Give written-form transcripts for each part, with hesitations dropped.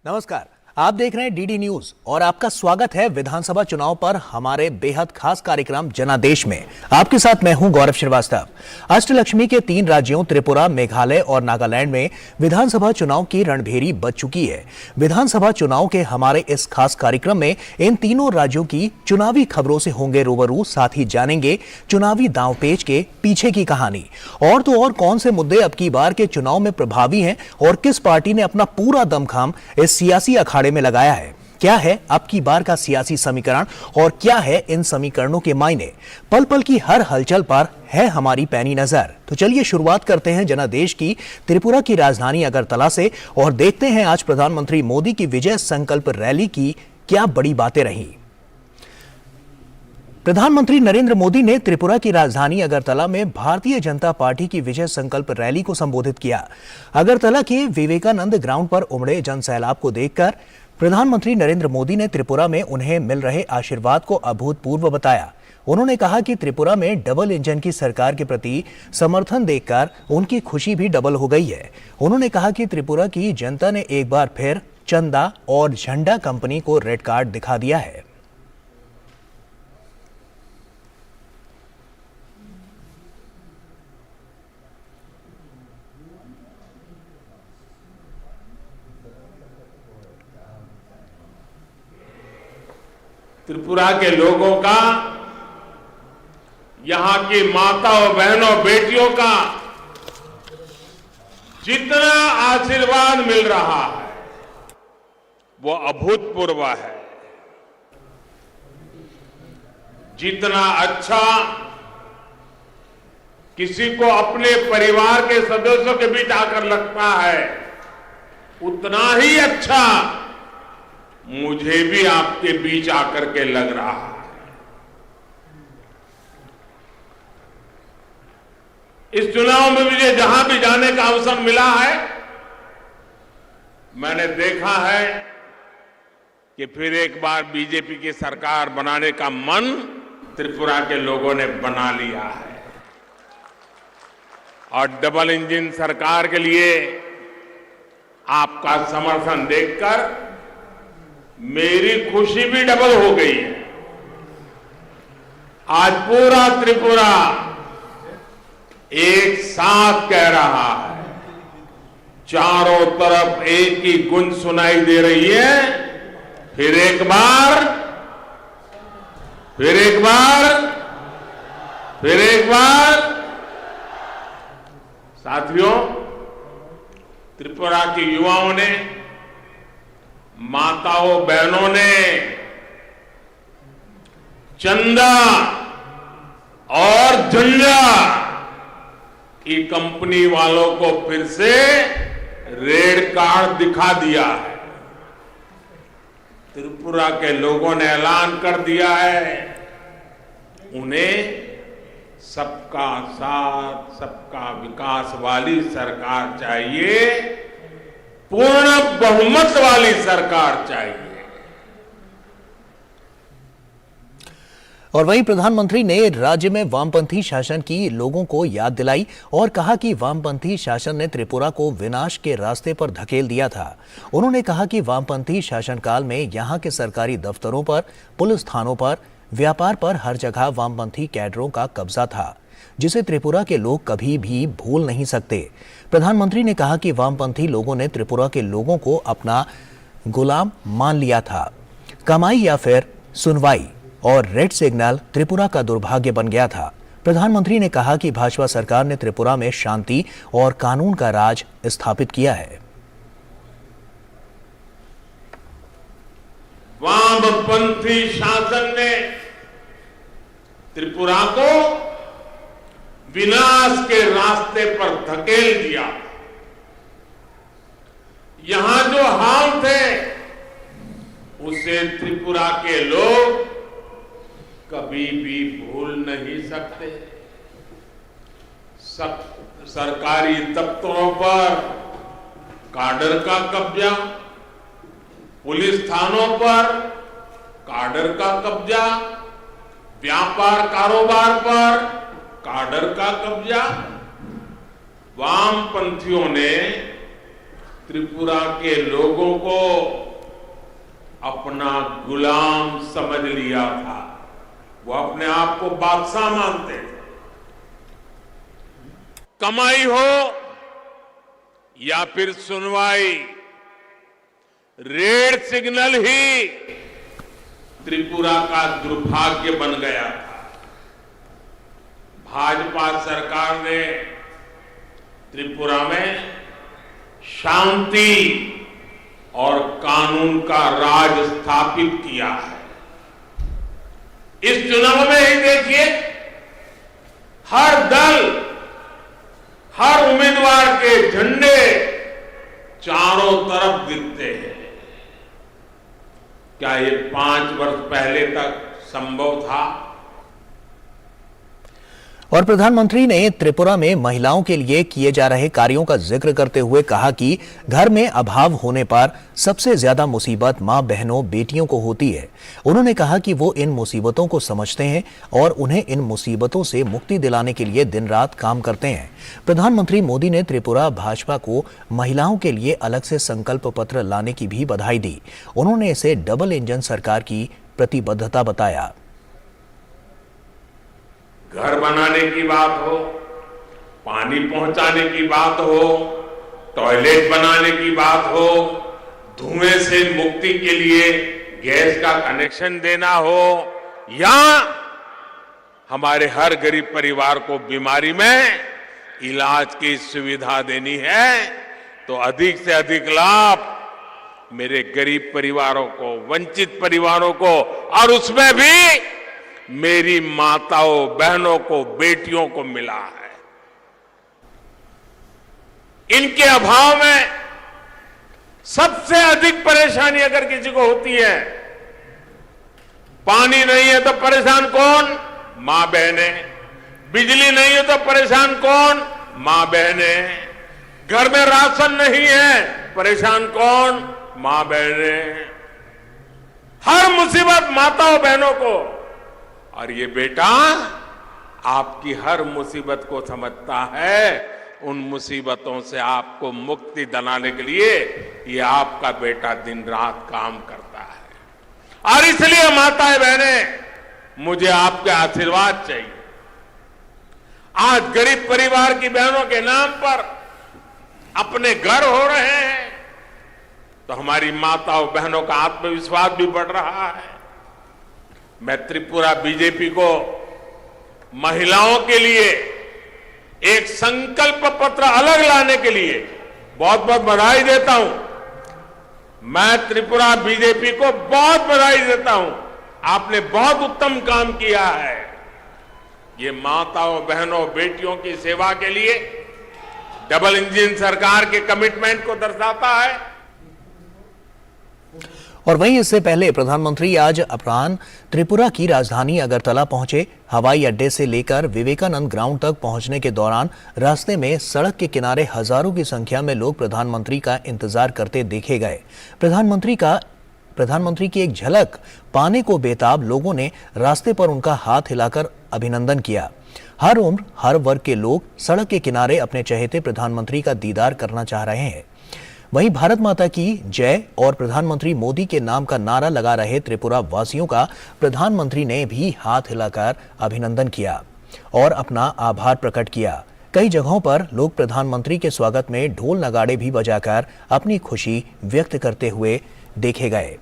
नमस्कार, आप देख रहे हैं डीडी न्यूज और आपका स्वागत है विधानसभा चुनाव पर हमारे बेहद खास कार्यक्रम जनादेश में। आपके साथ मैं हूं गौरव श्रीवास्तव। अष्टलक्ष्मी के 3 राज्यों त्रिपुरा, मेघालय और नागालैंड में विधानसभा चुनाव की रणभेरी बज चुकी है। विधानसभा चुनाव के हमारे इस खास कार्यक्रम में इन तीनों राज्यों की चुनावी खबरों से होंगे रूबरू, साथ ही जानेंगे चुनावी दांवपेच के पीछे की कहानी। और तो और कौन से मुद्दे अब की बार के चुनाव में प्रभावी हैं और किस पार्टी ने अपना पूरा दमखम इस सियासी अखाड़े में लगाया है। क्या है अब की बार का सियासी समीकरण और क्या है इन समीकरणों के मायने। पल पल की हर हलचल पर है हमारी पैनी नजर। तो चलिए शुरुआत करते हैं जनादेश की त्रिपुरा की राजधानी अगरतला से और देखते हैं आज प्रधानमंत्री मोदी की विजय संकल्प रैली की क्या बड़ी बातें रही। प्रधानमंत्री नरेंद्र मोदी ने त्रिपुरा की राजधानी अगरतला में भारतीय जनता पार्टी की विजय संकल्प रैली को संबोधित किया। अगरतला के विवेकानंद ग्राउंड पर उमड़े जनसैलाब को देखकर प्रधानमंत्री नरेंद्र मोदी ने त्रिपुरा में उन्हें मिल रहे आशीर्वाद को अभूतपूर्व बताया। उन्होंने कहा कि त्रिपुरा में डबल इंजन की सरकार के प्रति समर्थन देखकर उनकी खुशी भी डबल हो गई है। उन्होंने कहा कि त्रिपुरा की जनता ने एक बार फिर चंदा और झंडा कंपनी को रेड कार्ड दिखा दिया है। त्रिपुरा के लोगों का, यहां की माताओं, बहनों, बेटियों का जितना आशीर्वाद मिल रहा है वो अभूतपूर्व है। जितना अच्छा किसी को अपने परिवार के सदस्यों के बीच आकर लगता है, उतना ही अच्छा मुझे भी आपके बीच आकर के लग रहा है। इस चुनाव में मुझे जहां भी जाने का अवसर मिला है, मैंने देखा है कि फिर एक बार बीजेपी की सरकार बनाने का मन त्रिपुरा के लोगों ने बना लिया है। और डबल इंजन सरकार के लिए आपका समर्थन देखकर मेरी खुशी भी डबल हो गई है। आज पूरा त्रिपुरा एक साथ कह रहा है, चारों तरफ एक ही गूंज सुनाई दे रही है। फिर एक बार, फिर एक बार, फिर एक बार। साथियों, त्रिपुरा के युवाओं ने, माताओं, बहनों ने चंदा और झंडा की कंपनी वालों को फिर से रेड कार्ड दिखा दिया है। त्रिपुरा के लोगों ने ऐलान कर दिया है, उन्हें सबका साथ, सबका विकास वाली सरकार चाहिए, पूर्ण बहुमत वाली सरकार चाहिए। और वहीं प्रधानमंत्री ने राज्य में वामपंथी शासन की लोगों को याद दिलाई और कहा कि वामपंथी शासन ने त्रिपुरा को विनाश के रास्ते पर धकेल दिया था। उन्होंने कहा कि वामपंथी शासनकाल में यहां के सरकारी दफ्तरों पर, पुलिस थानों पर, व्यापार पर हर जगह वामपंथी कैडरों का कब्जा था, जिसे त्रिपुरा के लोग कभी भी भूल नहीं सकते। प्रधानमंत्री ने कहा कि वामपंथी लोगों ने त्रिपुरा के लोगों को अपना गुलाम मान लिया था। कमाई या फिर सुनवाई और रेड सिग्नल त्रिपुरा का दुर्भाग्य बन गया था। प्रधानमंत्री ने कहा कि भाजपा सरकार ने त्रिपुरा में शांति और कानून का राज स्थापित किया है। वामपंथी शासन ने त्रिपुरा को विनाश के रास्ते पर धकेल दिया। यहां जो हाल थे उसे त्रिपुरा के लोग कभी भी भूल नहीं सकते। सरकारी दफ्तरों पर काडर का कब्जा, पुलिस थानों पर काडर का कब्जा, व्यापार कारोबार पर काडर का कब्जा। वामपंथियों ने त्रिपुरा के लोगों को अपना गुलाम समझ लिया था। वो अपने आप को बादशाह मानते थे। कमाई हो या फिर सुनवाई, रेड सिग्नल ही त्रिपुरा का दुर्भाग्य बन गया था। भाजपा सरकार ने त्रिपुरा में शांति और कानून का राज स्थापित किया है। इस चुनाव में ही देखिए, हर दल, हर उम्मीदवार के झंडे चारों तरफ दिखते हैं। क्या ये 5 वर्ष पहले तक संभव था? और प्रधानमंत्री ने त्रिपुरा में महिलाओं के लिए किए जा रहे कार्यों का जिक्र करते हुए कहा कि घर में अभाव होने पर सबसे ज्यादा मुसीबत मां, बहनों, बेटियों को होती है। उन्होंने कहा कि वो इन मुसीबतों को समझते हैं और उन्हें इन मुसीबतों से मुक्ति दिलाने के लिए दिन रात काम करते हैं। प्रधानमंत्री मोदी ने त्रिपुरा भाजपा को महिलाओं के लिए अलग से संकल्प पत्र लाने की भी बधाई दी। उन्होंने इसे डबल इंजन सरकार की प्रतिबद्धता बताया। घर बनाने की बात हो, पानी पहुंचाने की बात हो, टॉयलेट बनाने की बात हो, धुएं से मुक्ति के लिए गैस का कनेक्शन देना हो, या हमारे हर गरीब परिवार को बीमारी में इलाज की सुविधा देनी है, तो अधिक से अधिक लाभ मेरे गरीब परिवारों को, वंचित परिवारों को, और उसमें भी मेरी माताओं, बहनों को, बेटियों को मिला है। इनके अभाव में सबसे अधिक परेशानी अगर किसी को होती है, पानी नहीं है तो परेशान कौन? मां बहने। बिजली नहीं है तो परेशान कौन? मां बहने। घर में राशन नहीं है, परेशान कौन? मां बहने। हर मुसीबत माताओं बहनों को। और ये बेटा आपकी हर मुसीबत को समझता है। उन मुसीबतों से आपको मुक्ति दिलाने के लिए ये आपका बेटा दिन रात काम करता है। और इसलिए माताएं बहनें, मुझे आपके आशीर्वाद चाहिए। आज गरीब परिवार की बहनों के नाम पर अपने घर हो रहे हैं, तो हमारी माताओं बहनों का आत्मविश्वास भी बढ़ रहा है। मैं त्रिपुरा बीजेपी को महिलाओं के लिए एक संकल्प पत्र अलग लाने के लिए बहुत बहुत बधाई देता हूं। मैं त्रिपुरा बीजेपी को बहुत बधाई देता हूं। आपने बहुत उत्तम काम किया है। ये माताओं, बहनों, बेटियों की सेवा के लिए डबल इंजन सरकार के कमिटमेंट को दर्शाता है। और वहीं इससे पहले प्रधानमंत्री आज अपराह्न त्रिपुरा की राजधानी अगरतला पहुंचे। हवाई अड्डे से लेकर विवेकानंद ग्राउंड तक पहुंचने के दौरान रास्ते में सड़क के किनारे हजारों की संख्या में लोग प्रधानमंत्री का इंतजार करते देखे गए। प्रधानमंत्री की एक झलक पाने को बेताब लोगों ने रास्ते पर उनका हाथ हिलाकर अभिनंदन किया। हर उम्र, हर वर्ग के लोग सड़क के किनारे अपने चहेते प्रधानमंत्री का दीदार करना चाह रहे हैं। वहीं भारत माता की जय और प्रधानमंत्री मोदी के नाम का नारा लगा रहे त्रिपुरा वासियों का प्रधानमंत्री ने भी हाथ हिलाकर अभिनंदन किया और अपना आभार प्रकट किया। कई जगहों पर लोग प्रधानमंत्री के स्वागत में ढोल नगाड़े भी बजाकर अपनी खुशी व्यक्त करते हुए देखे गए।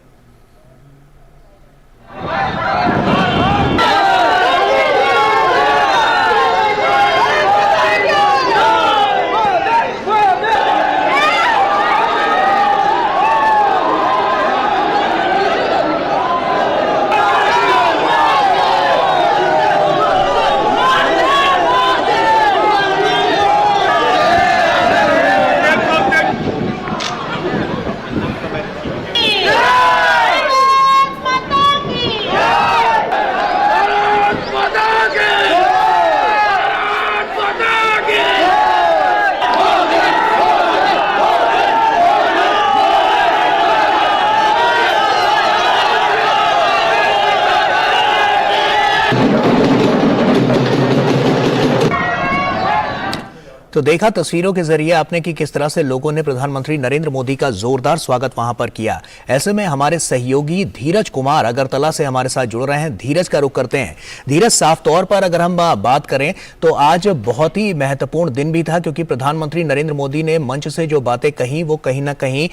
तो देखा तस्वीरों के जरिए आपने कि किस तरह से लोगों ने प्रधानमंत्री नरेंद्र मोदी का जोरदार स्वागत वहां पर किया। ऐसे में हमारे सहयोगी धीरज कुमार अगरतला से हमारे साथ जुड़ रहे हैं। धीरज का रुख करते हैं। धीरज, साफ तौर पर अगर हम बात करें तो आज बहुत ही महत्वपूर्ण दिन भी था, क्योंकि प्रधानमंत्री नरेंद्र मोदी ने मंच से जो बातें कही वो कहीं ना कहीं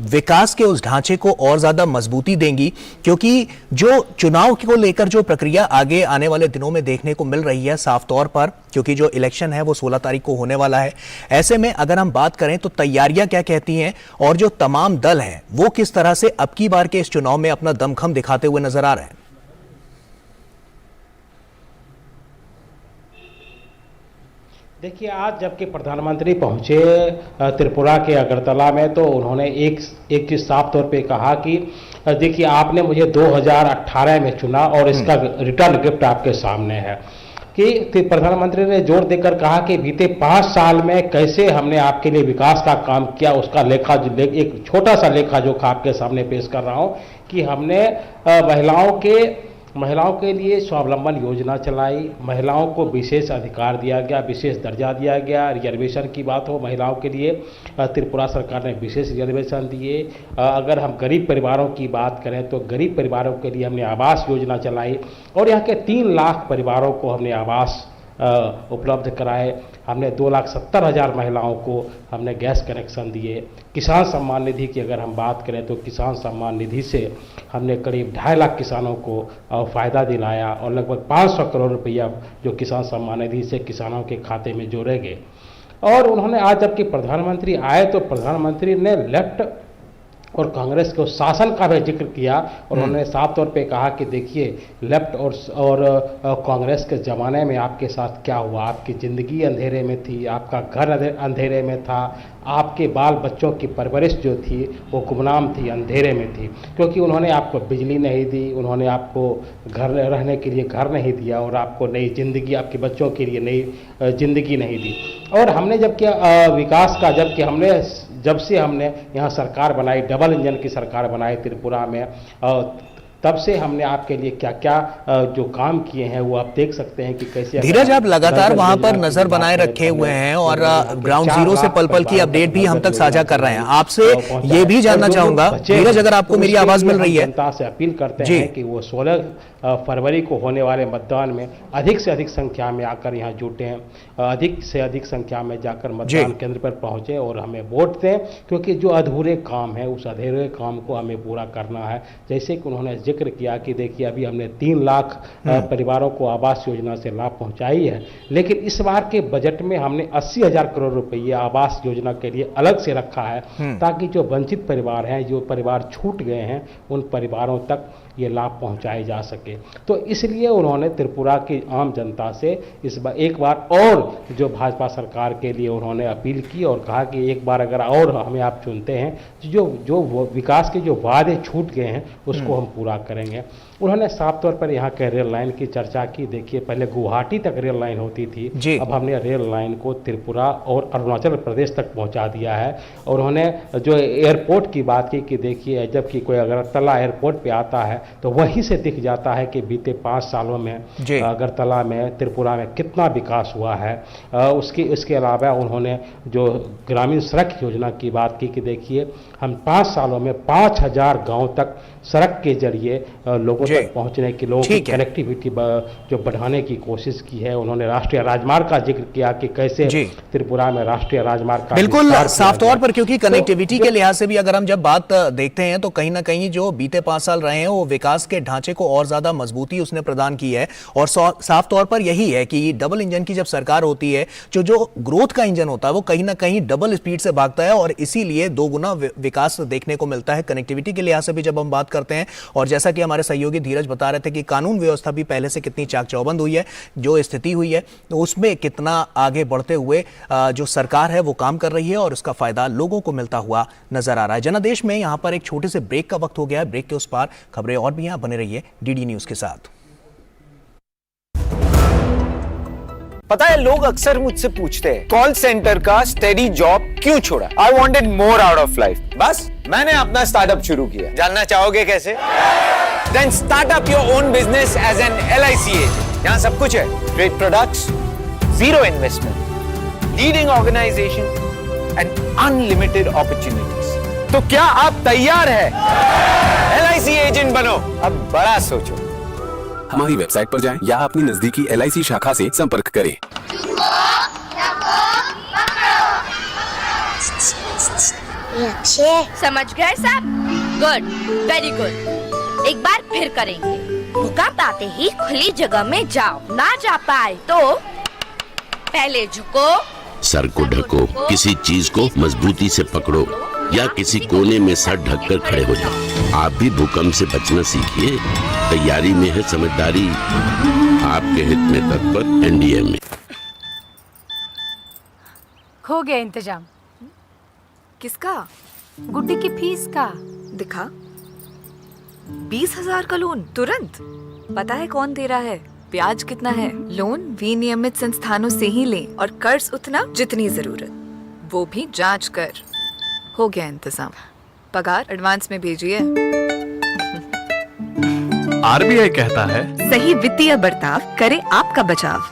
विकास के उस ढांचे को और ज्यादा मजबूती देंगी, क्योंकि जो चुनाव को लेकर जो प्रक्रिया आगे आने वाले दिनों में देखने को मिल रही है साफ तौर पर, क्योंकि जो इलेक्शन है वो 16 तारीख को होने वाला है। ऐसे में अगर हम बात करें तो तैयारियां क्या कहती हैं और जो तमाम दल हैं वो किस तरह से अब की बार के इस चुनाव में अपना दमखम दिखाते हुए नजर आ रहे हैं? देखिए, आज जबकि प्रधानमंत्री पहुंचे त्रिपुरा के अगरतला में, तो उन्होंने एक चीज़ साफ तौर पे कहा कि देखिए, आपने मुझे 2018 में चुना और इसका रिटर्न गिफ्ट आपके सामने है। कि प्रधानमंत्री ने जोर देकर कहा कि बीते 5 साल में कैसे हमने आपके लिए विकास का काम किया, उसका एक छोटा सा लेखा जोखा आपके सामने पेश कर रहा हूं कि हमने महिलाओं के लिए स्वावलंबन योजना चलाई, महिलाओं को विशेष अधिकार दिया गया, विशेष दर्जा दिया गया। रिजर्वेशन की बात हो, महिलाओं के लिए त्रिपुरा सरकार ने विशेष रिजर्वेशन दिए। अगर हम गरीब परिवारों की बात करें तो गरीब परिवारों के लिए हमने आवास योजना चलाई और यहाँ के 3 लाख परिवारों को हमने आवास उपलब्ध कराए। हमने 2,70,000 महिलाओं को हमने गैस कनेक्शन दिए। किसान सम्मान निधि की अगर हम बात करें तो किसान सम्मान निधि से हमने करीब 2.5 लाख किसानों को फ़ायदा दिलाया और लगभग 500 करोड़ रुपया जो किसान सम्मान निधि से किसानों के खाते में जोड़े गए। और उन्होंने आज जबकि प्रधानमंत्री आए तो प्रधानमंत्री ने लेफ्ट और कांग्रेस को शासन का भी जिक्र किया और उन्होंने साफ तौर पे कहा कि देखिए, लेफ्ट और कांग्रेस के ज़माने में आपके साथ क्या हुआ। आपकी ज़िंदगी अंधेरे में थी, आपका घर अंधेरे में था, आपके बाल बच्चों की परवरिश जो थी वो गुमनाम थी, अंधेरे में थी, क्योंकि उन्होंने आपको बिजली नहीं दी, उन्होंने आपको घर रहने के लिए घर नहीं दिया और आपको नई ज़िंदगी, आपके बच्चों के लिए नई ज़िंदगी नहीं दी। और हमने जबकि विकास का जब से हमने यहाँ सरकार बनाई, डबल इंजन की सरकार बनाई त्रिपुरा में, तब से हमने आपके लिए क्या क्या जो काम किए हैं वो आप देख सकते हैं कि कैसे। धीरज, आप लगातार वहां पर नजर बनाए रखे हुए हैं और ग्राउंड जीरो से पल पल की अपडेट भी हम तक साझा कर रहे हैं। आपसे ये भी जानना चाहूंगा धीरज, अगर आपको मेरी आवाज मिल रही है, जनता से अपील करते हैं कि वो 16 फरवरी को होने वाले मतदान में अधिक से अधिक संख्या में आकर यहाँ जुटें, अधिक से अधिक संख्या में जाकर मतदान केंद्र पर पहुंचे और हमें वोट दें, क्योंकि जो अधूरे काम है उस अधूरे काम को हमें पूरा करना है। जैसे कि उन्होंने जिक्र किया कि देखिए, अभी हमने 3 लाख परिवारों को आवास योजना से लाभ पहुंचाई है, लेकिन इस बार के बजट में हमने 80,000 करोड़ रुपये आवास योजना के लिए अलग से रखा है, ताकि जो वंचित परिवार हैं, जो परिवार छूट गए हैं, उन परिवारों तक ये लाभ पहुंचाए जा सके। तो इसलिए उन्होंने त्रिपुरा की आम जनता से एक बार और जो भाजपा सरकार के लिए उन्होंने अपील की और कहा कि एक बार अगर और हमें आप चुनते हैं, जो विकास के जो वादे छूट गए हैं उसको हम पूरा करेंगे। उन्होंने साफ तौर पर यहाँ के रेल लाइन की चर्चा की। देखिए, पहले गुवाहाटी तक रेल लाइन होती थी, अब हमने रेल लाइन को त्रिपुरा और अरुणाचल प्रदेश तक पहुँचा दिया है। और उन्होंने जो एयरपोर्ट की बात की कि देखिए, जबकि कोई अगरतला एयरपोर्ट पे आता है तो वहीं से दिख जाता है कि बीते 5 सालों में अगरतला में, त्रिपुरा में कितना विकास हुआ है। इसके अलावा उन्होंने जो ग्रामीण सड़क योजना की बात की कि देखिए, हम 5 सालों में 5,000 गाँव तक सड़क के जरिए लोगों तक पहुंचने की, लोगों की कनेक्टिविटी जो बढ़ाने की कोशिश की है। उन्होंने राष्ट्रीय राजमार्ग का जिक्र किया कि कैसे त्रिपुरा में राष्ट्रीय राजमार्ग का बिल्कुल साफ तौर पर, क्योंकि कनेक्टिविटी के लिहाज से भी अगर हम जब बात देखते हैं तो कहीं ना कहीं जो बीते 5 साल रहे हैं वो विकास के ढांचे को और ज्यादा मजबूती उसने प्रदान की है। और साफ तौर पर यही है कि डबल इंजन की जब सरकार होती है, जो ग्रोथ का इंजन होता है वो कहीं ना कहीं डबल स्पीड से भागता है और इसीलिए 2 गुना विकास देखने को मिलता है कनेक्टिविटी के लिहाज से भी जब हम बात करते हैं। और जैसा कि हमारे सहयोगी धीरज बता रहे थे कि कानून व्यवस्था भी पहले से कितनी चाक चौबंद हुई है, जो स्थिति हुई है तो उसमें कितना आगे बढ़ते हुए जो सरकार है वो काम कर रही है और उसका फायदा लोगों को मिलता हुआ नजर आ रहा है। जनादेश में यहां पर एक छोटे से ब्रेक का वक्त हो गया है। ब्रेक के उस पार खबरें और भी हैं, बने रहिए डीडी न्यूज के साथ। पता है, लोग अक्सर मुझसे पूछते हैं कॉल सेंटर का स्टेडी जॉब क्यों छोड़ा। I wanted more out of life, बस मैंने अपना स्टार्टअप शुरू किया। जानना चाहोगे कैसे? Then start up your own business as an LIC agent. यहाँ सब कुछ है, great products, zero investment, leading organisation and unlimited opportunities. तो क्या आप तैयार हैं? LIC एजेंट बनो, अब बड़ा सोचो। हमारी वेबसाइट पर जाएं या अपनी नजदीकी LIC शाखा से संपर्क करें। समझ गए सब? Good, very good. एक बार फिर करेंगे। भूकंप आते ही खुली जगह में जाओ, ना जा पाए तो पहले झुको, सर को ढको, किसी चीज को मजबूती से पकड़ो या किसी कोने में सर ढककर खड़े हो जाओ। आप भी भूकंप से बचना सीखिए। तैयारी में है समझदारी, आपके हित में तत्पर NDA में। हो गया इंतजाम। किसका? गुड्डी की फीस का। दिखा। 20,000 का लोन तुरंत। पता है कौन दे रहा है, ब्याज कितना है? लोन विनियमित संस्थानों से ही लें और कर्ज उतना जितनी जरूरत, वो भी जांच कर। हो गया इंतजाम। पगार एडवांस में भेजिए। RBI कहता है, सही वित्तीय बर्ताव करे आपका बचाव।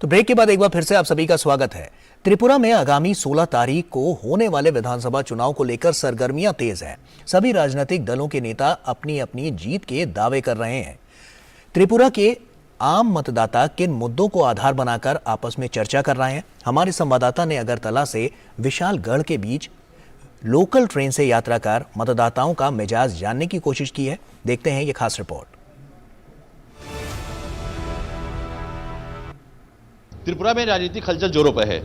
तो ब्रेक के बाद एक बार फिर से आप सभी का स्वागत है। त्रिपुरा में आगामी 16 तारीख को होने वाले विधानसभा चुनाव को लेकर सरगर्मियां तेज हैं। सभी राजनीतिक दलों के नेता अपनी अपनी जीत के दावे कर रहे हैं। त्रिपुरा के आम मतदाता किन मुद्दों को आधार बनाकर आपस में चर्चा कर रहे हैं? हमारे संवाददाता ने अगरतला से विशालगढ़ के बीच लोकल ट्रेन से यात्रा कर मतदाताओं का मिजाज जानने की कोशिश की है। देखते हैं ये खास रिपोर्ट। त्रिपुरा में राजनीतिक हलचल जोरों पर है।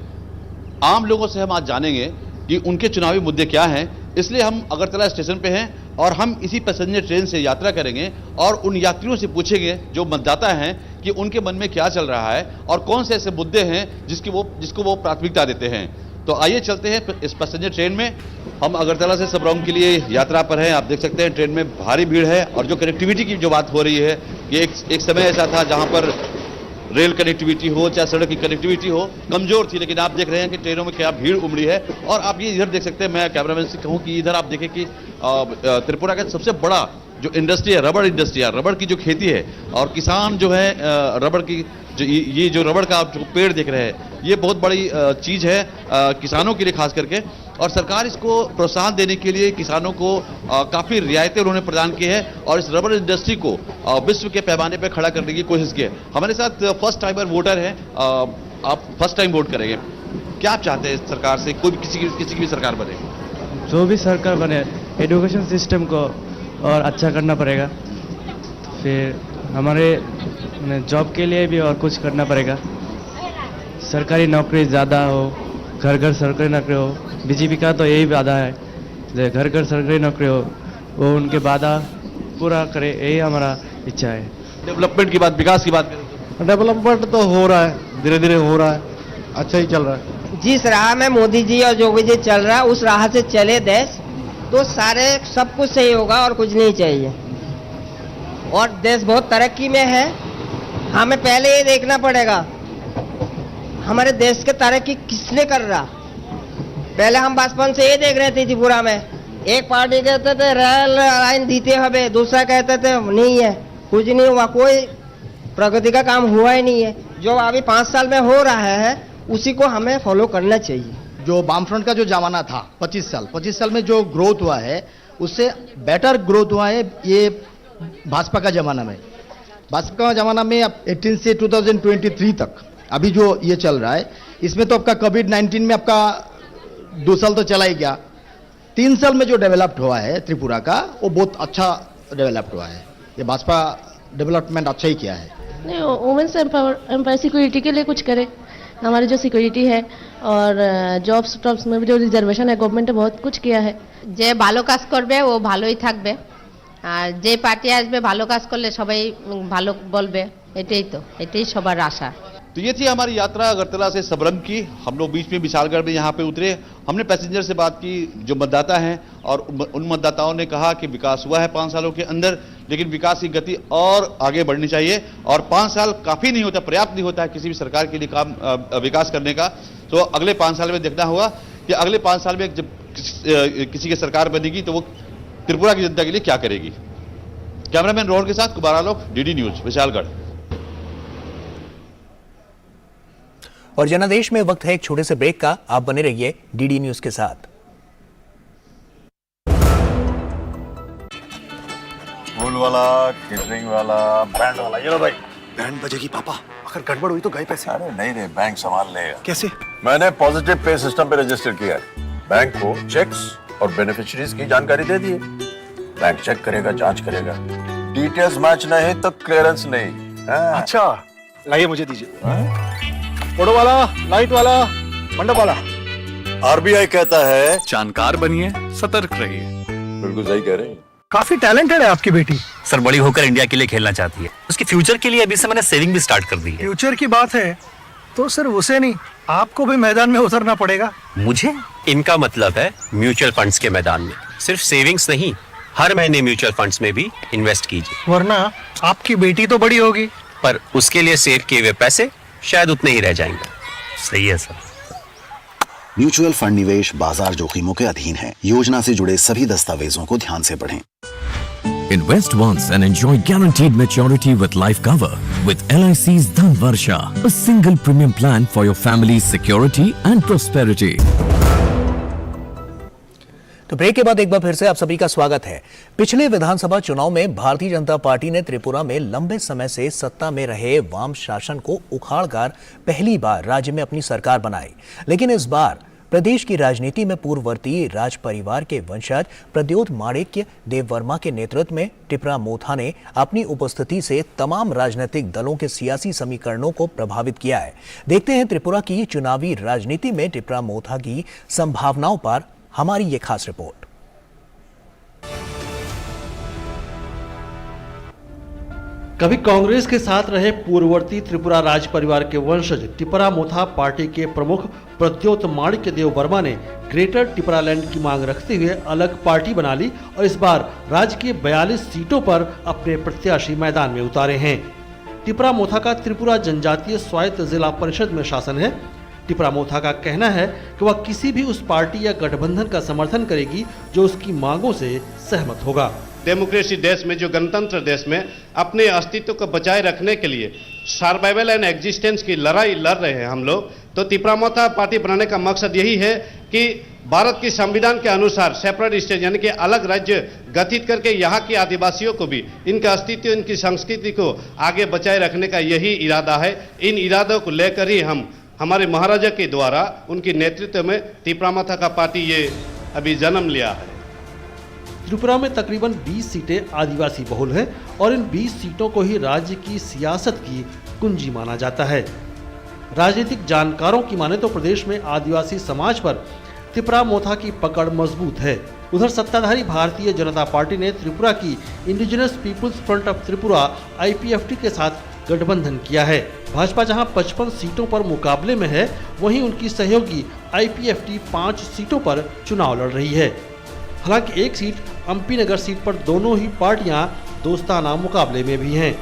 आम लोगों से हम आज जानेंगे कि उनके चुनावी मुद्दे क्या हैं। इसलिए हम अगरतला स्टेशन पे हैं और हम इसी पैसेंजर ट्रेन से यात्रा करेंगे और उन यात्रियों से पूछेंगे जो मतदाता हैं कि उनके मन में क्या चल रहा है और कौन से ऐसे मुद्दे हैं जिसको वो प्राथमिकता देते हैं। तो आइए चलते हैं इस पैसेंजर ट्रेन में। हम अगरतला से सबरंग के लिए यात्रा पर हैं। आप देख सकते हैं ट्रेन में भारी भीड़ है और जो कनेक्टिविटी की जो बात हो रही है, ये एक समय ऐसा था जहाँ पर रेल कनेक्टिविटी हो चाहे सड़क की कनेक्टिविटी हो, कमजोर थी, लेकिन आप देख रहे हैं कि ट्रेनों में क्या भीड़ उमड़ी है। और आप ये इधर देख सकते हैं, मैं कैमरामैन से कहूँ कि इधर आप देखें कि त्रिपुरा का सबसे बड़ा जो इंडस्ट्री है, रबड़ इंडस्ट्री है, रबड़ की जो खेती है और किसान जो है रबड़ की ये जो रबड़ का आप जो पेड़ देख रहे हैं, ये बहुत बड़ी चीज़ है किसानों के लिए खास करके। और सरकार इसको प्रोत्साहन देने के लिए किसानों को काफ़ी रियायतें उन्होंने प्रदान की है और इस रबर इंडस्ट्री को विश्व के पैमाने पर खड़ा करने की कोशिश की है। हमारे साथ फर्स्ट टाइमर वोटर हैं, आप फर्स्ट टाइम वोट करेंगे, क्या आप चाहते हैं सरकार से? कोई भी किसी की भी सरकार बने, जो भी सरकार बने, एजुकेशन सिस्टम को और अच्छा करना पड़ेगा। फिर हमारे जॉब के लिए भी और कुछ करना पड़ेगा। सरकारी नौकरी ज़्यादा हो, घर घर सरकारी नौकरी हो। बीजेपी का तो यही वादा है, घर घर सरकारी नौकरी हो, वो उनके वादा पूरा करे, यही हमारा इच्छा है। डेवलपमेंट की बात, विकास की बात, डेवलपमेंट तो हो रहा है, धीरे धीरे हो रहा है, अच्छा ही चल रहा है। जिस राह में मोदी जी और योगी जी चल रहा है, उस राह से चले देश तो सारे सब कुछ सही होगा और कुछ नहीं चाहिए। और देश बहुत तरक्की में है। हमें पहले ये देखना पड़ेगा हमारे देश के तरक्की किसने कर रहा। पहले हम बचपन से ये देख रहे थे त्रिपुरा में, एक पार्टी कहते थे रेल लाइन दीते हमें, दूसरा कहते थे नहीं है, कुछ नहीं हुआ, कोई प्रगति का काम हुआ ही नहीं है। जो अभी 5 साल में हो रहा है उसी को हमें फॉलो करना चाहिए। जो वामफ्रंट का जो जमाना था 25 साल में जो ग्रोथ हुआ है उससे बेटर ग्रोथ हुआ है ये भाजपा का जमाना में। भाजपा का जमाना में अब 18 से 2023 तक अभी जो ये चल रहा है, इसमें तो आपका कोविड-19 में आपका 2 साल तो चला ही गया। 3 साल में जो डेवलप्ड हुआ है त्रिपुरा का, वो बहुत अच्छा डेवलप्ड हुआ है। ये भाजपा डेवलपमेंट अच्छा ही किया है। नहीं, वुमेन्स एम्पावर सिक्योरिटी के लिए कुछ करे। हमारी जो सिक्योरिटी है और जॉब्स टॉब्स में भी जो रिजर्वेशन है, गवर्नमेंट ने बहुत कुछ किया है। जे भालो काज करबे वो भालोई थाकबे আর যে পার্টি আসবে ভালো কাজ করলে সবাই ভালো বলবে, এটাই সবার আশা। तो ये थी हमारी यात्रा अगरतला से सबरंग की। हम लोग बीच में विशालगढ़ में यहाँ पे उतरे। हमने पैसेंजर से बात की जो मतदाता हैं और उन मतदाताओं ने कहा कि विकास हुआ है 5 सालों के अंदर, लेकिन विकास की गति और आगे बढ़नी चाहिए और 5 साल काफ़ी नहीं होता, पर्याप्त नहीं होता है किसी भी सरकार के लिए काम विकास करने का। तो अगले 5 साल में देखना होगा कि अगले 5 साल में जब किसी की सरकार बनेगी तो वो त्रिपुरा की जनता के लिए क्या करेगी। कैमरामैन रोहन के साथ कुमार आलोक, DD न्यूज, विशालगढ़। और जनादेश में वक्त है एक छोटे से ब्रेक का। आप बने रहिए डीडी न्यूज के साथ। फूल वाला, केटरिंग वाला, बैंड वाला, ये लो भाई। बैंड बजेगी पापा, अगर गड़बड़ हुई तो गए पैसे। अरे नहीं रे, बैंक संभाल लेगा। कैसे? मैंने पॉजिटिव पे सिस्टम पे रजिस्टर किया है। बैंक को चेक्स और बेनिफिशियरीज की जानकारी दे दी है। बैंक चेक करेगा, जांच करेगा, डिटेल्स मैच नहीं तो क्लियरेंस नहीं। अच्छा, लाइए मुझे दीजिए। फोटो वाला, लाइट वाला, मंडप वाला। आरबीआई कहता है जानकार बनिए, सतर्क रहिए। बिल्कुल सही कह रहे हैं। काफी टैलेंटेड है आपकी बेटी। सर बड़ी होकर इंडिया के लिए खेलना चाहती है। उसके फ्यूचर के लिए अभी से मैंने सेविंग भी स्टार्ट कर दी है। फ्यूचर की बात है तो सिर्फ उसे नहीं, आपको भी मैदान में उतरना पड़ेगा। मुझे? इनका मतलब है म्यूचुअल फंड्स के मैदान में। सिर्फ सेविंग्स नहीं, हर महीने म्यूचुअल फंड्स में भी इन्वेस्ट कीजिए। वरना आपकी बेटी तो बड़ी होगी, पर उसके लिए सेव किए हुए पैसे शायद उतने ही रह जाएंगे। सही है सर। म्यूचुअल फंड निवेश बाजार जोखिमों के अधीन है। योजना से जुड़े सभी दस्तावेजों को ध्यान से पढ़ें। Invest once and enjoy guaranteed maturity with life cover with LIC's Dhan Varsha, a single premium plan for your family's security and prosperity. तो ब्रेक के बाद एक बार फिर से आप सभी का स्वागत है। पिछले विधानसभा चुनाव में भारतीय जनता पार्टी ने त्रिपुरा में लंबे समय से सत्ता में रहे वाम शासन को उखाड़कर पहली बार राज्य में अपनी सरकार बनाई। लेकिन इस बार प्रदेश की राजनीति में पूर्ववर्ती राज परिवार के वंशज प्रद्योत माणिक्य देववर्मा के नेतृत्व में टिपरा मोथा ने अपनी उपस्थिति से तमाम राजनीतिक दलों के सियासी समीकरणों को प्रभावित किया है। देखते हैं त्रिपुरा की चुनावी राजनीति में टिपरा मोथा की संभावनाओं पर हमारी ये खास रिपोर्ट। कभी कांग्रेस के साथ रहे पूर्ववर्ती त्रिपुरा राज परिवार के वंशज टिपरा मोथा पार्टी के प्रमुख प्रद्योत माणिक्य देव वर्मा ने ग्रेटर टिपरा लैंड की मांग रखते हुए अलग पार्टी बना ली और इस बार राज्य के 42 सीटों पर अपने प्रत्याशी मैदान में उतारे हैं। टिपरा मोथा का त्रिपुरा जनजातीय स्वायत्त जिला परिषद में शासन है। टिपरा मोथा का कहना है कि वह किसी भी उस पार्टी या गठबंधन का समर्थन करेगी जो उसकी मांगों से सहमत होगा। डेमोक्रेसी देश में, जो गणतंत्र देश में अपने अस्तित्व को बचाए रखने के लिए सर्वाइवल एंड एग्जिस्टेंस की लड़ाई लड़ रहे हैं हम लोग। तो टिपरा मोथा पार्टी बनाने का मकसद यही है कि भारत की संविधान के अनुसार सेपरेट स्टेट यानी कि अलग राज्य गठित करके यहाँ के आदिवासियों को भी इनका अस्तित्व, इनकी संस्कृति को आगे बचाए रखने का यही इरादा है। इन इरादों को लेकर ही हम हमारे महाराजा के द्वारा उनके नेतृत्व में टिपरा मोथा का पार्टी ये अभी जन्म लिया है। त्रिपुरा में तकरीबन 20 सीटें आदिवासी बहुल हैं और इन 20 सीटों को ही राज्य की सियासत की कुंजी माना जाता है। राजनीतिक जानकारों की माने तो प्रदेश में आदिवासी समाज पर त्रिपुरा मोथा की पकड़ मजबूत है। उधर सत्ताधारी भारतीय जनता पार्टी ने त्रिपुरा की Indigenous People's Front of Tripura IPFT के साथ गठबंधन किया है। भाजपा जहां 55 सीटों पर मुकाबले में है, वहीं उनकी सहयोगी IPFT 5 सीटों पर चुनाव लड़ रही है। हालांकि एक सीट अम्पी नगर सीट पर दोनों ही पार्टियां दोस्ताना मुकाबले में भी हैं।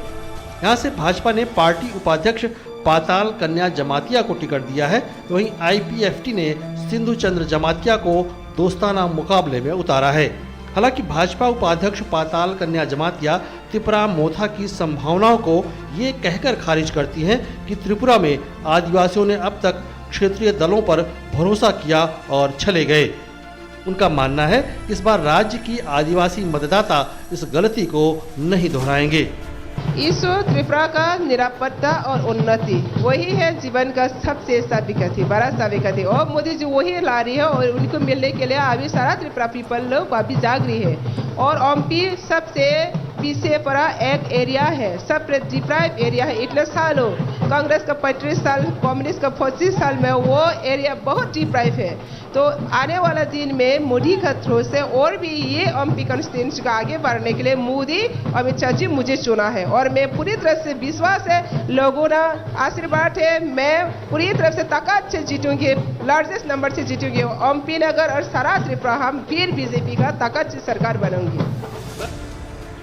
यहां से भाजपा ने पार्टी उपाध्यक्ष पाताल कन्या जमातिया को टिकट दिया है, तो वहीं IPFT ने सिंधु चंद्र जमातिया को दोस्ताना मुकाबले में उतारा है। हालांकि भाजपा उपाध्यक्ष पाताल कन्या जमातिया त्रिपुरा मोथा की संभावनाओं को ये कहकर खारिज करती हैं कि त्रिपुरा में आदिवासियों ने अब तक क्षेत्रीय दलों पर भरोसा किया और चले गए। उनका मानना है इस बार राज्य की आदिवासी मतदाता इस गलती को नहीं दोहराएंगे। इस त्रिपुरा का निरापत्ता और उन्नति वही है जीवन का सबसे बड़ा विकल्प और मोदी जी वही ला रही है और उनको मिलने के लिए अभी सारा त्रिपुरा पीपल लोग अभी जाग रही है। और एमपी सबसे पीछे पड़ा एक एरिया है, सब डिप्राइव एरिया है। इतने सालों कांग्रेस का 35 साल, कम्युनिस्ट का 25 साल में वो एरिया बहुत डिप्राइव है। तो आने वाला दिन में मोदी का थ्रू से और भी ये एमपी कॉन्स्टिट्यूंसी को आगे बढ़ने के लिए मोदी अमित शाह जी मुझे चुना है और मैं पूरी तरह से विश्वास है, लोगों का आशीर्वाद है, मैं पूरी तरह से ताकत से जीतूंगी, लार्जेस्ट नंबर से जीतूंगी। एमपी नगर और सारा त्रिपुरा हम फिर बीजेपी का ताकत से सरकार बनाऊंगी।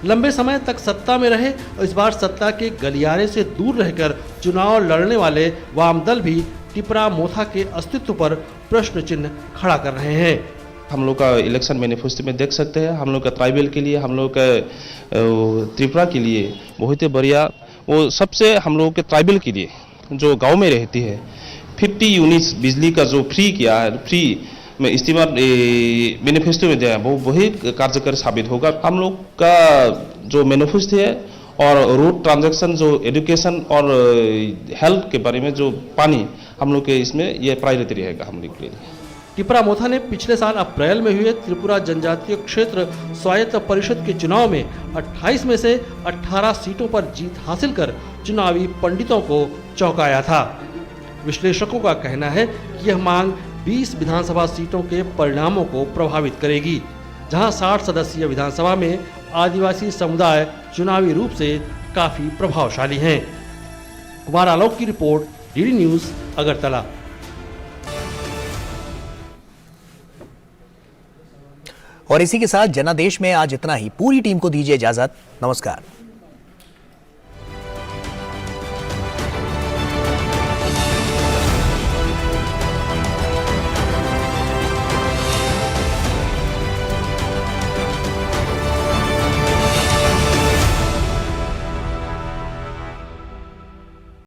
लंबे समय तक सत्ता में रहे और इस बार सत्ता के गलियारे से दूर रहकर चुनाव लड़ने वाले वाम दल भी टिपरा मोथा के अस्तित्व पर प्रश्न चिन्ह खड़ा कर रहे हैं। हम लोग का इलेक्शन मैनिफेस्टो में देख सकते हैं, हम लोग का ट्राइबल के लिए, हम लोग का त्रिपुरा के लिए बहुत ही बढ़िया, वो सबसे हम लोग के ट्राइबल के लिए जो गांव में रहती है 50 यूनिट्स बिजली का जो फ्री किया है, फ्री में इस्तेमाल मैनिफेस्टो में दिया है, वो वही कार्यकर साबित होगा। हम लोग का जो मैनिफेस्टो है और रोड ट्रांजैक्शन, जो एजुकेशन और हेल्थ के बारे में जो पानी, हम लोग के इसमें ये प्रायोरिटी रहेगा हम लोग के लिए। टिपरा मोथा ने पिछले साल अप्रैल में हुए त्रिपुरा जनजातीय क्षेत्र स्वायत्त परिषद के चुनाव में 28 में से 18 सीटों पर जीत हासिल कर चुनावी पंडितों को चौंकाया था। विश्लेषकों का कहना है कि यह मांग 20 विधानसभा सीटों के परिणामों को प्रभावित करेगी, जहां 60 सदस्यीय विधानसभा में आदिवासी समुदाय चुनावी रूप से काफी प्रभावशाली हैं। कुमार आलोक की रिपोर्ट, डीडी न्यूज, अगरतला। और इसी के साथ जनादेश में आज इतना ही। पूरी टीम को दीजिए इजाजत। नमस्कार।